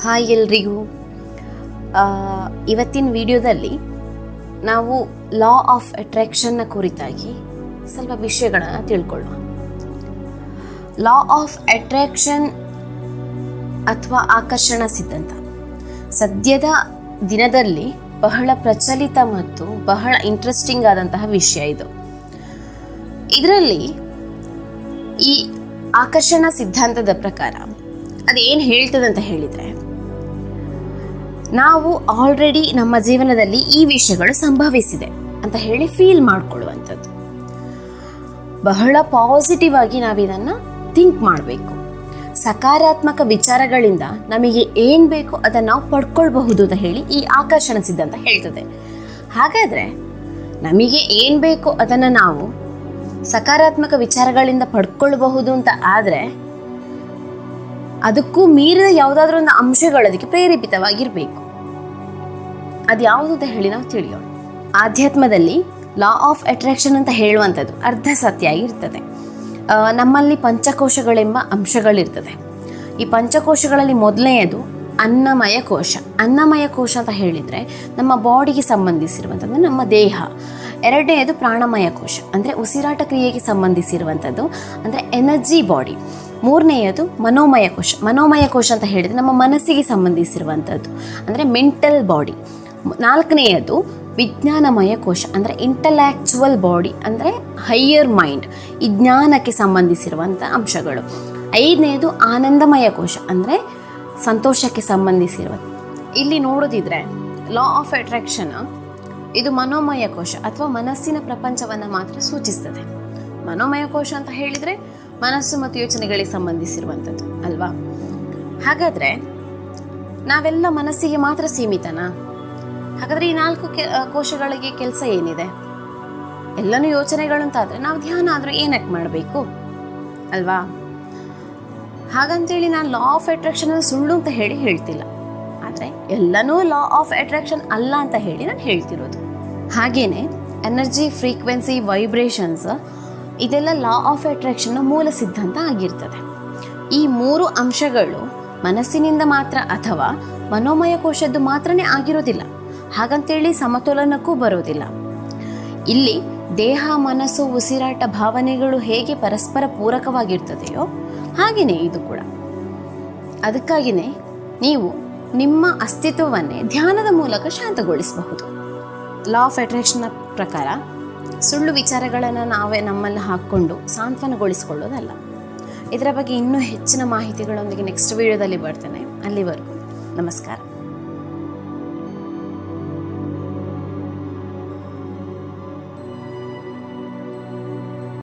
Hi ಎಲ್ರಿಗೂ. ಇವತ್ತಿನ ವಿಡಿಯೋದಲ್ಲಿ ನಾವು ಲಾ ಆಫ್ ಅಟ್ರಾಕ್ಷನ್ನ ಕುರಿತಾಗಿ ಸ್ವಲ್ಪ ವಿಷಯಗಳನ್ನು ತಿಳ್ಕೊಳ್ಳೋಣ. ಲಾ ಆಫ್ ಅಟ್ರಾಕ್ಷನ್ ಅಥವಾ ಆಕರ್ಷಣಾ ಸಿದ್ಧಾಂತ ಸದ್ಯದ ದಿನದಲ್ಲಿ ಬಹಳ ಪ್ರಚಲಿತ ಮತ್ತು ಬಹಳ ಇಂಟ್ರೆಸ್ಟಿಂಗ್ ಆದಂತಹ ವಿಷಯ ಇದು. ಇದರಲ್ಲಿ ಈ ಆಕರ್ಷಣಾ ಸಿದ್ಧಾಂತದ ಪ್ರಕಾರ ಅದೇನು ಹೇಳ್ತದೆ ಅಂತ ಹೇಳಿದರೆ, ನಾವು ಆಲ್ರೆಡಿ ನಮ್ಮ ಜೀವನದಲ್ಲಿ ಈ ವಿಷಯಗಳು ಸಂಭವಿಸಿದೆ ಅಂತ ಹೇಳಿ ಫೀಲ್ ಮಾಡ್ಕೊಳ್ಳುವಂಥದ್ದು. ಬಹಳ ಪಾಸಿಟಿವ್ ಆಗಿ ನಾವಿದನ್ನು ಥಿಂಕ್ ಮಾಡಬೇಕು. ಸಕಾರಾತ್ಮಕ ವಿಚಾರಗಳಿಂದ ನಮಗೆ ಏನು ಬೇಕೋ ಅದನ್ನು ನಾವು ಪಡ್ಕೊಳ್ಬಹುದು ಅಂತ ಹೇಳಿ ಈ ಆಕರ್ಷಣ ಸಿದ್ಧಾಂತ ಹೇಳ್ತದೆ. ಹಾಗಾದರೆ ನಮಗೆ ಏನು ಬೇಕೋ ಅದನ್ನು ನಾವು ಸಕಾರಾತ್ಮಕ ವಿಚಾರಗಳಿಂದ ಪಡ್ಕೊಳ್ಬಹುದು ಅಂತ ಆದರೆ ಅದಕ್ಕೂ ಮೀರಿದ ಯಾವುದಾದ್ರೂ ಒಂದು ಅಂಶಗಳು ಅದಕ್ಕೆ ಪ್ರೇರೇಪಿತವಾಗಿರಬೇಕು. ಅದು ಯಾವುದು ಅಂತ ಹೇಳಿ ನಾವು ತಿಳಿಯೋಣ. ಆಧ್ಯಾತ್ಮದಲ್ಲಿ ಲಾ ಆಫ್ ಅಟ್ರಾಕ್ಷನ್ ಅಂತ ಹೇಳುವಂಥದ್ದು ಅರ್ಧ ಸತ್ಯ ಆಗಿರ್ತದೆ. ನಮ್ಮಲ್ಲಿ ಪಂಚಕೋಶಗಳೆಂಬ ಅಂಶಗಳಿರ್ತದೆ. ಈ ಪಂಚಕೋಶಗಳಲ್ಲಿ ಮೊದಲನೆಯದು ಅನ್ನಮಯ ಕೋಶ. ಅನ್ನಮಯ ಕೋಶ ಅಂತ ಹೇಳಿದರೆ ನಮ್ಮ ಬಾಡಿಗೆ ಸಂಬಂಧಿಸಿರುವಂಥದ್ದು, ನಮ್ಮ ದೇಹ. ಎರಡನೆಯದು ಪ್ರಾಣಮಯ ಕೋಶ, ಅಂದರೆ ಉಸಿರಾಟ ಕ್ರಿಯೆಗೆ ಸಂಬಂಧಿಸಿರುವಂಥದ್ದು, ಅಂದರೆ ಎನರ್ಜಿ ಬಾಡಿ. ಮೂರನೆಯದು ಮನೋಮಯ ಕೋಶ. ಮನೋಮಯ ಕೋಶ ಅಂತ ಹೇಳಿದರೆ ನಮ್ಮ ಮನಸ್ಸಿಗೆ ಸಂಬಂಧಿಸಿರುವಂಥದ್ದು, ಅಂದರೆ ಮೆಂಟಲ್ ಬಾಡಿ. ನಾಲ್ಕನೆಯದು ವಿಜ್ಞಾನಮಯ ಕೋಶ, ಅಂದರೆ ಇಂಟಲೆಕ್ಚುವಲ್ ಬಾಡಿ, ಅಂದರೆ ಹೈಯರ್ ಮೈಂಡ್, ಈ ಜ್ಞಾನಕ್ಕೆ ಸಂಬಂಧಿಸಿರುವಂಥ ಅಂಶಗಳು. ಐದನೆಯದು ಆನಂದಮಯ ಕೋಶ, ಅಂದರೆ ಸಂತೋಷಕ್ಕೆ ಸಂಬಂಧಿಸಿರುವ. ಇಲ್ಲಿ ನೋಡೋದಿದ್ರೆ ಲಾ ಆಫ್ ಅಟ್ರಾಕ್ಷನ್ ಇದು ಮನೋಮಯ ಕೋಶ ಅಥವಾ ಮನಸ್ಸಿನ ಪ್ರಪಂಚವನ್ನು ಮಾತ್ರ ಸೂಚಿಸ್ತದೆ. ಮನೋಮಯ ಕೋಶ ಅಂತ ಹೇಳಿದರೆ ಮನಸ್ಸು ಮತ್ತು ಯೋಚನೆಗಳಿಗೆ ಸಂಬಂಧಿಸಿರುವಂಥದ್ದು ಅಲ್ವಾ? ಹಾಗಾದರೆ ನಾವೆಲ್ಲ ಮನಸ್ಸಿಗೆ ಮಾತ್ರ ಸೀಮಿತನಾ? ಹಾಗಾದರೆ ಈ 4 ಕೋಶಗಳಿಗೆ ಕೆಲಸ ಏನಿದೆ? ಎಲ್ಲನೂ ಯೋಚನೆಗಳು ಅಂತಾದರೆ ನಾವು ಧ್ಯಾನ ಆದರೂ ಏನಕ್ಕೆ ಮಾಡಬೇಕು ಅಲ್ವಾ? ಹಾಗಂತೇಳಿ ನಾನು ಲಾ ಆಫ್ ಅಟ್ರಾಕ್ಷನ್ ಸುಳ್ಳು ಅಂತ ಹೇಳ್ತಿಲ್ಲ, ಆದರೆ ಎಲ್ಲನೂ ಲಾ ಆಫ್ ಅಟ್ರಾಕ್ಷನ್ ಅಲ್ಲ ಅಂತ ಹೇಳಿ ನಾನು ಹೇಳ್ತಿರೋದು. ಹಾಗೇನೆ ಎನರ್ಜಿ, ಫ್ರೀಕ್ವೆನ್ಸಿ, ವೈಬ್ರೇಷನ್ಸ್ ಇದೆಲ್ಲ ಲಾ ಆಫ್ ಅಟ್ರಾಕ್ಷನ್ನ ಮೂಲ ಸಿದ್ಧಾಂತ ಆಗಿರ್ತದೆ. ಈ 3 ಅಂಶಗಳು ಮನಸ್ಸಿನಿಂದ ಮಾತ್ರ ಅಥವಾ ಮನೋಮಯ ಕೋಶದ್ದು ಮಾತ್ರನೇ ಆಗಿರೋದಿಲ್ಲ. ಹಾಗಂತೇಳಿ ಸಮತೋಲನಕ್ಕೂ ಬರೋದಿಲ್ಲ. ಇಲ್ಲಿ ದೇಹ, ಮನಸ್ಸು, ಉಸಿರಾಟ, ಭಾವನೆಗಳು ಹೇಗೆ ಪರಸ್ಪರ ಪೂರಕವಾಗಿರ್ತದೆಯೋ ಹಾಗೆಯೇ ಇದು ಕೂಡ. ಅದಕ್ಕಾಗಿಯೇ ನೀವು ನಿಮ್ಮ ಅಸ್ತಿತ್ವವನ್ನೇ ಧ್ಯಾನದ ಮೂಲಕ ಶಾಂತಗೊಳಿಸಬಹುದು. ಲಾ ಆಫ್ ಅಟ್ರಾಕ್ಷನ್ನ ಪ್ರಕಾರ ಸುಳ್ಳು ವಿಚಾರಗಳನ್ನು ನಾವೇ ನಮ್ಮಲ್ಲಿ ಹಾಕ್ಕೊಂಡು ಸಾಂತ್ವನಗೊಳಿಸ್ಕೊಳ್ಳೋದಲ್ಲ. ಇದರ ಬಗ್ಗೆ ಇನ್ನೂ ಹೆಚ್ಚಿನ ಮಾಹಿತಿಗಳೊಂದಿಗೆ ನೆಕ್ಸ್ಟ್ ವಿಡಿಯೋದಲ್ಲಿ ಬರ್ತೇನೆ. ಅಲ್ಲಿವರೆಗೂ ನಮಸ್ಕಾರ.